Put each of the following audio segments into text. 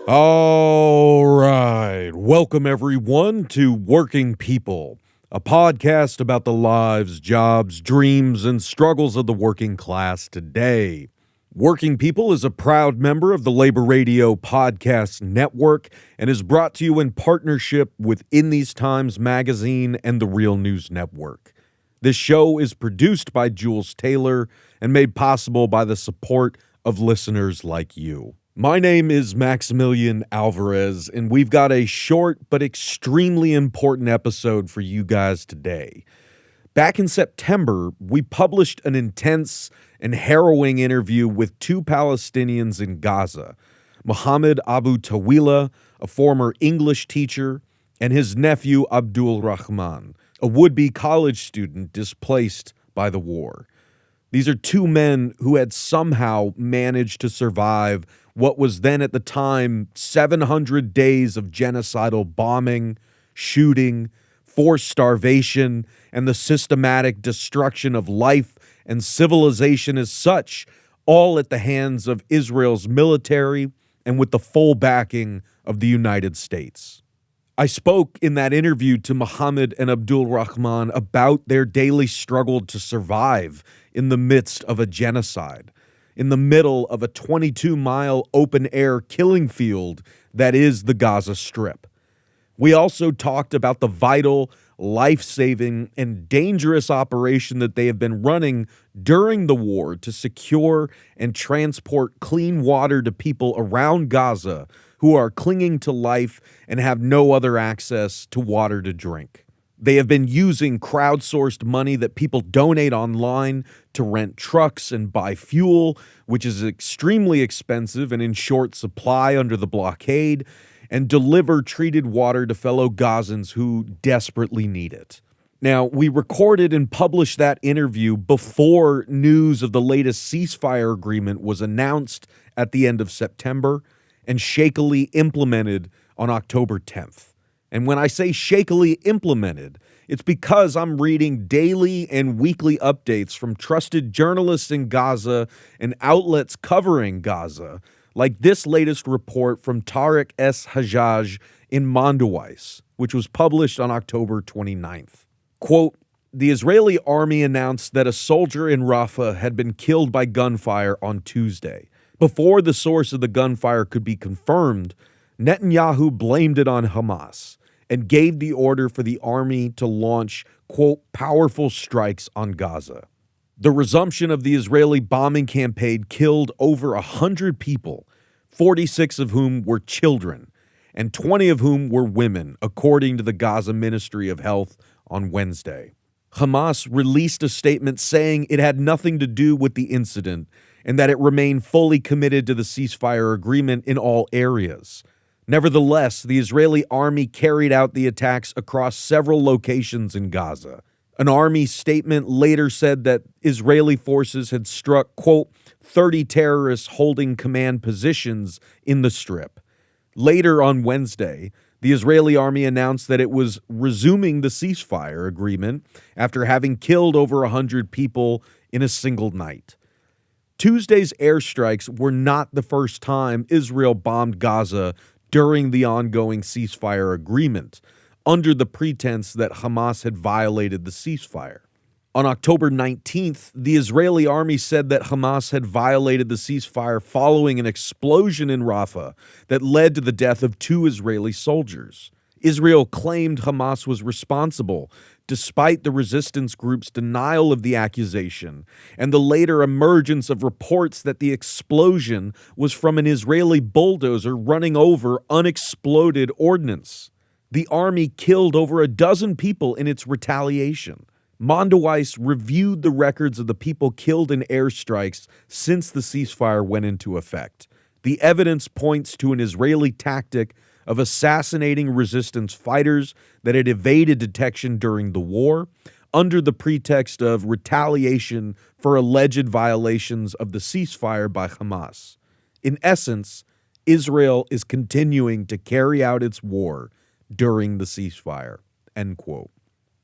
All right. Welcome, everyone, to Working People, a podcast about the lives, jobs, dreams, and struggles of the working class today. Working People is a proud member of the Labor Radio Podcast Network and is brought to you in partnership with In These Times magazine and the Real News Network. This show is produced by Jules Taylor and made possible by the support of listeners like you. My name is Maximilian Alvarez, and we've got a short but extremely important episode for you guys today. Back in September, we published an intense and harrowing interview with two Palestinians in Gaza, Mohamed Abu Tawila, a former English teacher, and his nephew Abdul Rahman, a would-be college student displaced by the war. These are two men who had somehow managed to survive what was then at the time 700 days of genocidal bombing, shooting, forced starvation, and the systematic destruction of life and civilization as such, all at the hands of Israel's military and with the full backing of the United States. I spoke in that interview to Mohamed and Abdul Rahman about their daily struggle to survive in the midst of a genocide, in the middle of a 22-mile open-air killing field that is the Gaza Strip. We also talked about the vital, life-saving, and dangerous operation that they have been running during the war to secure and transport clean water to people around Gaza who are clinging to life and have no other access to water to drink. They have been using crowdsourced money that people donate online to rent trucks and buy fuel, which is extremely expensive and in short supply under the blockade, and deliver treated water to fellow Gazans who desperately need it. Now, we recorded and published that interview before news of the latest ceasefire agreement was announced at the end of September and shakily implemented on October 10th. And when I say shakily implemented, it's because I'm reading daily and weekly updates from trusted journalists in Gaza and outlets covering Gaza, like this latest report from Tariq S. Hajjaj in Mondoweiss, which was published on October 29th. Quote, the Israeli army announced that a soldier in Rafah had been killed by gunfire on Tuesday. Before the source of the gunfire could be confirmed, Netanyahu blamed it on Hamas and gave the order for the army to launch, quote, powerful strikes on Gaza. The resumption of the Israeli bombing campaign killed over 100 people, 46 of whom were children, and 20 of whom were women, according to the Gaza Ministry of Health on Wednesday. Hamas released a statement saying it had nothing to do with the incident and that it remained fully committed to the ceasefire agreement in all areas. Nevertheless, the Israeli army carried out the attacks across several locations in Gaza. An army statement later said that Israeli forces had struck, quote, 30 terrorists holding command positions in the Strip. Later on Wednesday, the Israeli army announced that it was resuming the ceasefire agreement after having killed over 100 people in a single night. Tuesday's airstrikes were not the first time Israel bombed Gaza during the ongoing ceasefire agreement, under the pretense that Hamas had violated the ceasefire. On October 19th, the Israeli army said that Hamas had violated the ceasefire following an explosion in Rafah that led to the death of 2 Israeli soldiers. Israel claimed Hamas was responsible, despite the resistance group's denial of the accusation and the later emergence of reports that the explosion was from an Israeli bulldozer running over unexploded ordnance. The army killed over a dozen people in its retaliation. Mondoweiss reviewed the records of the people killed in airstrikes since the ceasefire went into effect. The evidence points to an Israeli tactic of assassinating resistance fighters that had evaded detection during the war under the pretext of retaliation for alleged violations of the ceasefire by Hamas. In essence, Israel is continuing to carry out its war during the ceasefire, end quote.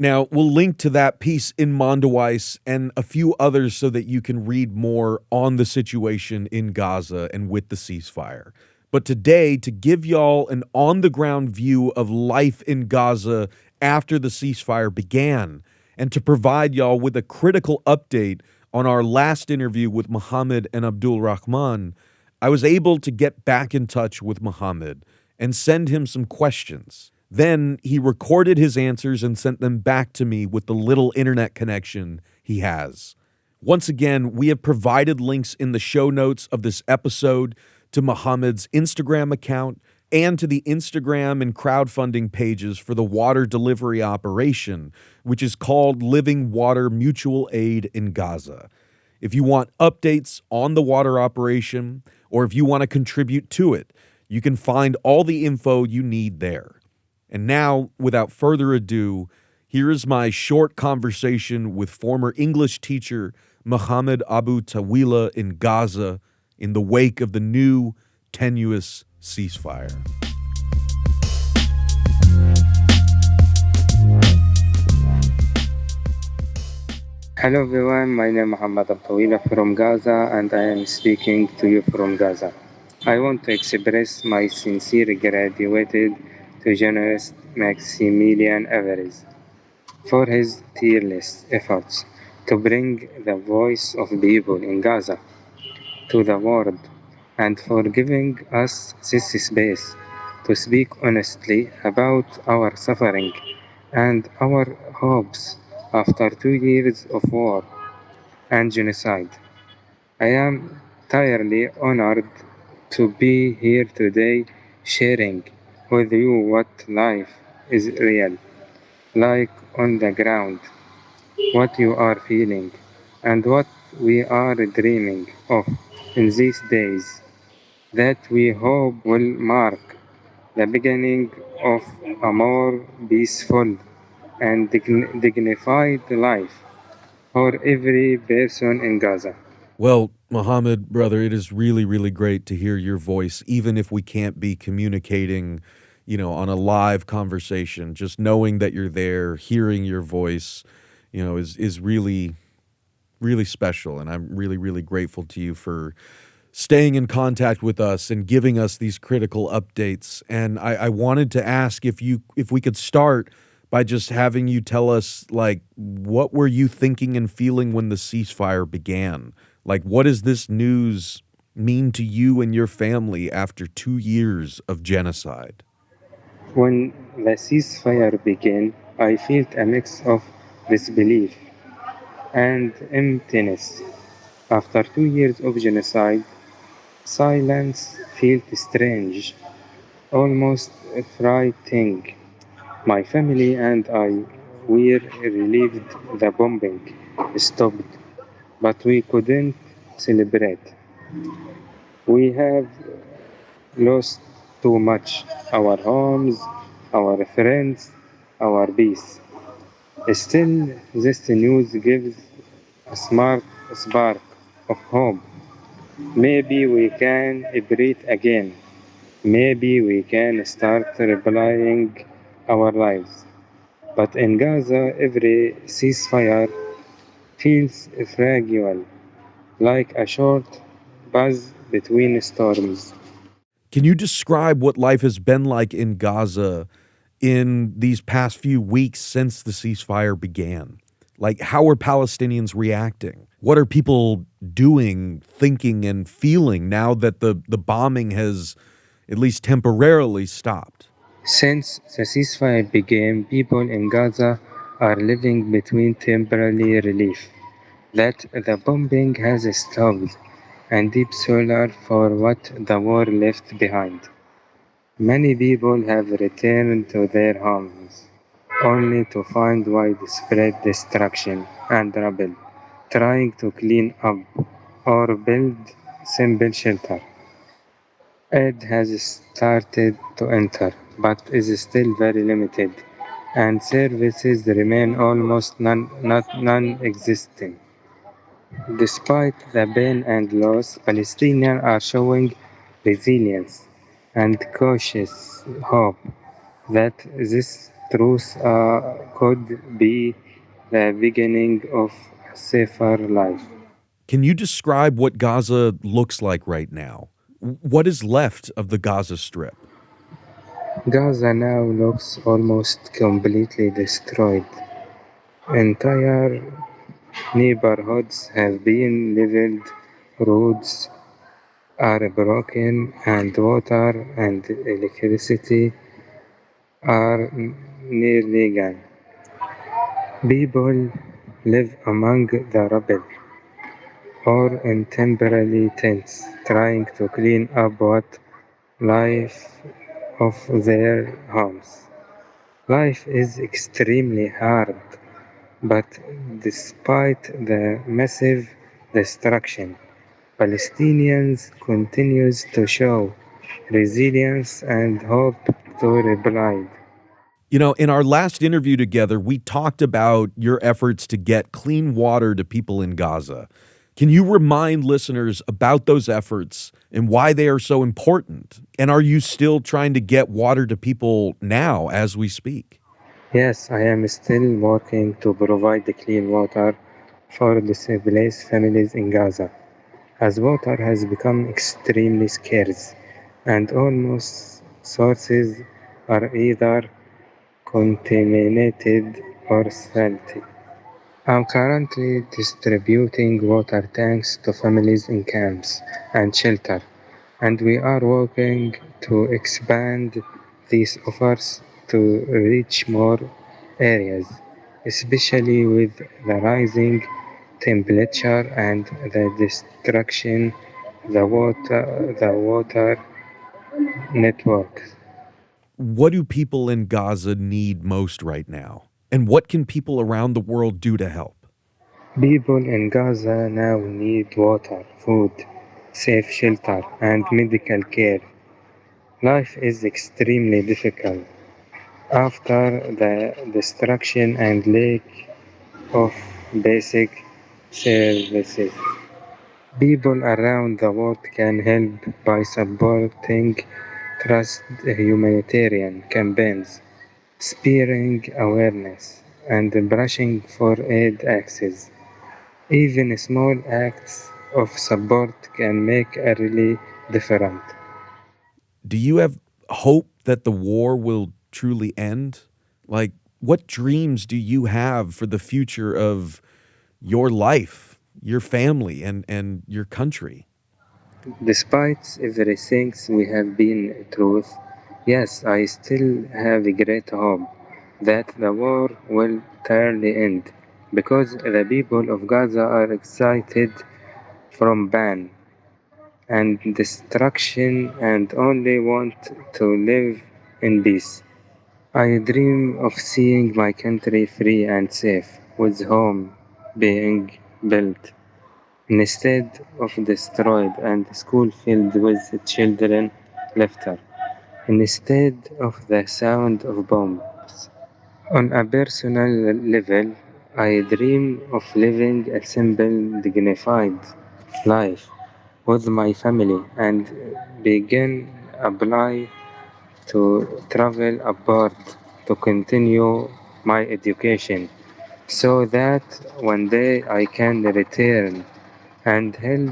Now, we'll link to that piece in Mondoweiss and a few others so that you can read more on the situation in Gaza and with the ceasefire. But today, to give y'all an on the ground view of life in Gaza after the ceasefire began, and to provide y'all with a critical update on our last interview with Mohamed and Abdul Rahman, I was able to get back in touch with Mohamed and send him some questions. Then he recorded his answers and sent them back to me with the little internet connection he has. Once again, we have provided links in the show notes of this episode to Mohamed's Instagram account and to the Instagram and crowdfunding pages for the water delivery operation, which is called Living Water Mutual Aid in Gaza. If you want updates on the water operation, or if you want to contribute to it, you can find all the info you need there. And now, without further ado, here is my short conversation with former English teacher Mohamed Abu Tawila in Gaza in the wake of the new, tenuous ceasefire. Hello everyone, my name is Mohamed Abu Tawila from Gaza and I am speaking to you from Gaza. I want to express my sincere gratitude to journalist Maximilian Everest for his tireless efforts to bring the voice of people in Gaza to the world and for giving us this space to speak honestly about our suffering and our hopes after 2 years of war and genocide. I am entirely honored to be here today sharing with you what life is real, like on the ground, what you are feeling, and what we are dreaming of in these days that we hope will mark the beginning of a more peaceful and dignified life for every person in Gaza. Well, Mohammed, brother, it is really, really great to hear your voice, even if we can't be communicating, on a live conversation. Just knowing that you're there, hearing your voice, is really, really special. And I'm really, really grateful to you for staying in contact with us and giving us these critical updates. And I wanted to ask if we could start by just having you tell us, like, what were you thinking and feeling when the ceasefire began? Like, what does this news mean to you and your family after 2 years of genocide? When the ceasefire began, I felt a mix of disbelief and emptiness. After 2 years of genocide, silence felt strange, almost frightening. My family and I were relieved the bombing stopped, but we couldn't celebrate. We have lost too much our homes, our friends, our peace. Still, this news gives a smart spark of hope. Maybe we can breathe again. Maybe we can start replying our lives. But in Gaza, every ceasefire feels fragile, like a short buzz between storms. Can you describe what life has been like in Gaza in these past few weeks since the ceasefire began? Like, how are Palestinians reacting? What are people doing, thinking, and feeling now that the bombing has at least temporarily stopped? Since the ceasefire began, people in Gaza are living between temporary relief that the bombing has stopped and deep sorrow for what the war left behind. Many people have returned to their homes only to find widespread destruction and rubble, trying to clean up or build simple shelter. Aid has started to enter, but is still very limited, and services remain almost non-existent. Despite the pain and loss, Palestinians are showing resilience and cautious hope that this truce could be the beginning of a safer life. Can you describe what Gaza looks like right now? What is left of the Gaza Strip? Gaza now looks almost completely destroyed. Entire neighborhoods have been leveled, roads are broken, and water and electricity are nearly gone. People live among the rubble or in temporary tents, trying to clean up what life of their homes. Life is extremely hard, but despite the massive destruction, Palestinians continues to show resilience and hope to rebuild. In our last interview together, we talked about your efforts to get clean water to people in Gaza. Can you remind listeners about those efforts and why they are so important? And are you still trying to get water to people now as we speak? Yes, I am still working to provide clean water for displaced families in Gaza, as water has become extremely scarce and almost sources are either contaminated or salty. I'm currently distributing water tanks to families in camps and shelter, and we are working to expand these offers to reach more areas, especially with the rising temperature and the destruction the water network. What do people in Gaza need most right now? And what can people around the world do to help? People in Gaza now need water, food, safe shelter, and medical care. Life is extremely difficult after the destruction and lack of basic services. People around the world can help by supporting trust humanitarian campaigns, spreading awareness, and pushing for aid access. Even small acts of support can make a really difference. Do you have hope that the war will truly end? Like, what dreams do you have for the future of your life, your family, and your country? Despite everything we have been through, yes, I still have a great hope that the war will truly end because the people of Gaza are excited from ban and destruction and only want to live in peace. I dream of seeing my country free and safe, with home being built instead of destroyed and school filled with children laughter instead of the sound of bombs. On a personal level, I dream of living a simple, dignified life with my family and begin apply to travel abroad to continue my education so that one day I can return and help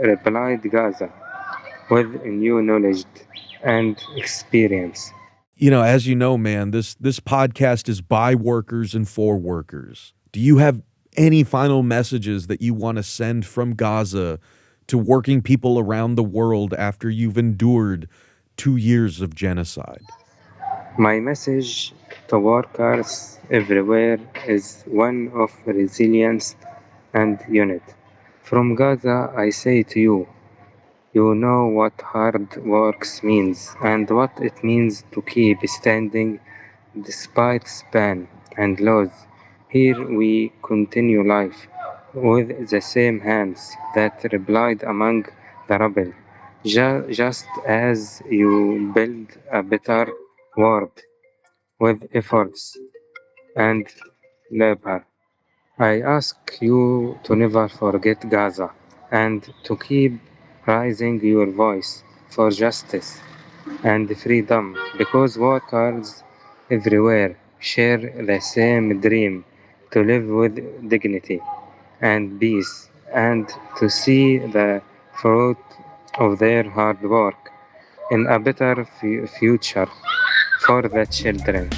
rebuild Gaza with new knowledge and experience. As you know, man, this podcast is by workers and for workers. Do you have any final messages that you want to send from Gaza to working people around the world after you've endured 2 years of genocide? My message to workers everywhere is one of resilience and unity. From Gaza, I say to you, you know what hard work means and what it means to keep standing despite span and loss. Here we continue life with the same hands that replied among the rubble, just as you build a better world with efforts and labor. I ask you to never forget Gaza and to keep raising your voice for justice and freedom because workers everywhere share the same dream to live with dignity and peace and to see the fruit of their hard work in a better future for the children.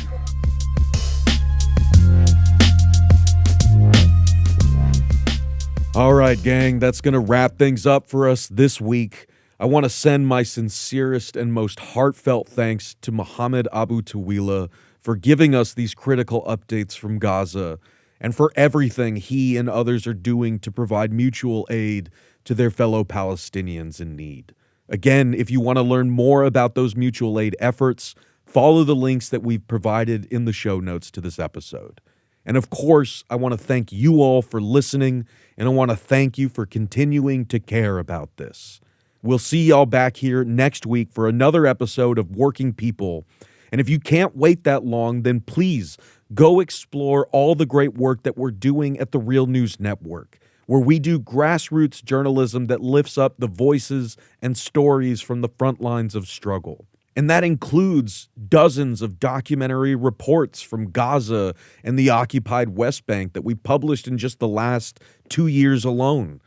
All right, gang, that's going to wrap things up for us this week. I want to send my sincerest and most heartfelt thanks to Mohamed Abu Tawila for giving us these critical updates from Gaza and for everything he and others are doing to provide mutual aid to their fellow Palestinians in need. Again, if you want to learn more about those mutual aid efforts, follow the links that we've provided in the show notes to this episode. And of course, I want to thank you all for listening, and I want to thank you for continuing to care about this. We'll see y'all back here next week for another episode of Working People. And if you can't wait that long, then please go explore all the great work that we're doing at the Real News Network, where we do grassroots journalism that lifts up the voices and stories from the front lines of struggle. And that includes dozens of documentary reports from Gaza and the occupied West Bank that we published in just the last 2 years alone.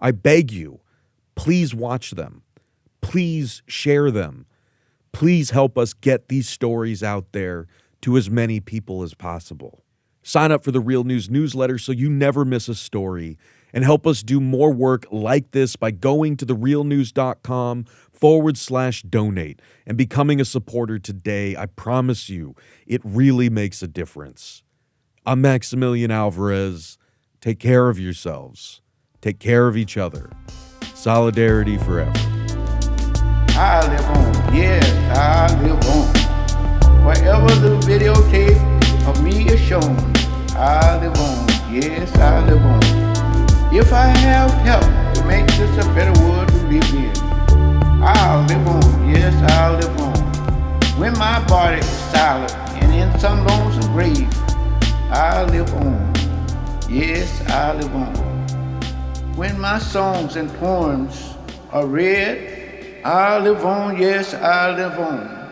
I beg you, please watch them. Please share them. Please help us get these stories out there to as many people as possible. Sign up for the Real News newsletter so you never miss a story, and help us do more work like this by going to therealnews.com/donate and becoming a supporter today. I promise you, it really makes a difference. I'm Maximilian Alvarez. Take care of yourselves. Take care of each other. Solidarity forever. I live on, yes, I live on. Wherever the videotape of me is shown, I live on, yes, I live on. If I have help to make this a better world to live in, I'll live on, yes, I'll live on. When my body is silent and in some lonesome grave, I'll live on, yes, I'll live on. When my songs and poems are read, I'll live on, yes, I'll live on.